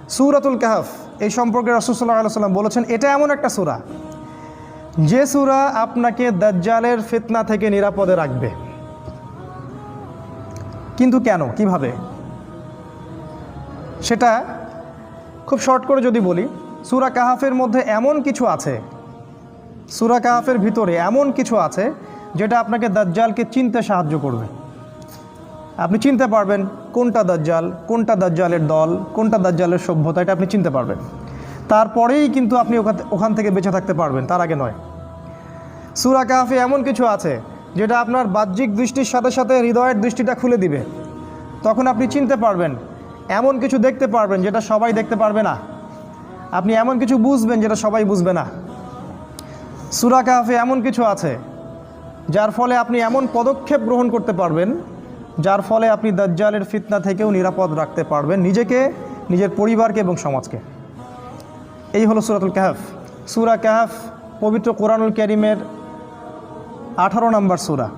সূরাতুল কাহফ এই সম্পর্কে রাসূল সাল্লাল্লাহু আলাইহি ওয়াসাল্লাম বলেছেন, এটা এমন একটা সূরা যে সূরা আপনাকে দাজ্জালের ফিতনা থেকে নিরাপদে রাখবে। কিন্তু কেন, কিভাবে, সেটা খুব শর্ট করে যদি বলি, সূরা কাহফের মধ্যে এমন কিছু আছে, সূরা কাহফের ভিতরে এমন কিছু আছে যেটা আপনাকে দাজ্জালকে চিনতে সাহায্য করবে। আপনি চিনতে পারবেন কোনটা দাজ্জাল, কোনটা দাজ্জালের দল, কোনটা দাজ্জালের সভ্যতা, এটা আপনি চিনতে পারবেন। তারপরেই কিন্তু আপনি ওখান থেকে বেঁচে থাকতে পারবেন, তার আগে নয়। সূরা কাহফে এমন কিছু আছে যেটা আপনার বাহ্যিক দৃষ্টির সাথে সাথে হৃদয়ের দৃষ্টিটা খুলে দিবে। তখন আপনি চিনতে পারবেন, এমন কিছু দেখতে পারবেন যেটা সবাই দেখতে পারবে না। আপনি এমন কিছু বুঝবেন যেটা সবাই বুঝবে না। সূরা কাহফে এমন কিছু আছে যার ফলে আপনি এমন পদক্ষেপ গ্রহণ করতে পারবেন যার ফলে আপনি দাজ্জালের ফিতনা থেকেও নিরাপদ রাখতে পারবেন নিজেকে, নিজের পরিবারকে এবং সমাজকে। এই হলো সূরাতুল কাহফ। সূরা কাহফ পবিত্র কোরআনুল কারীমের 18 নম্বর সূরা।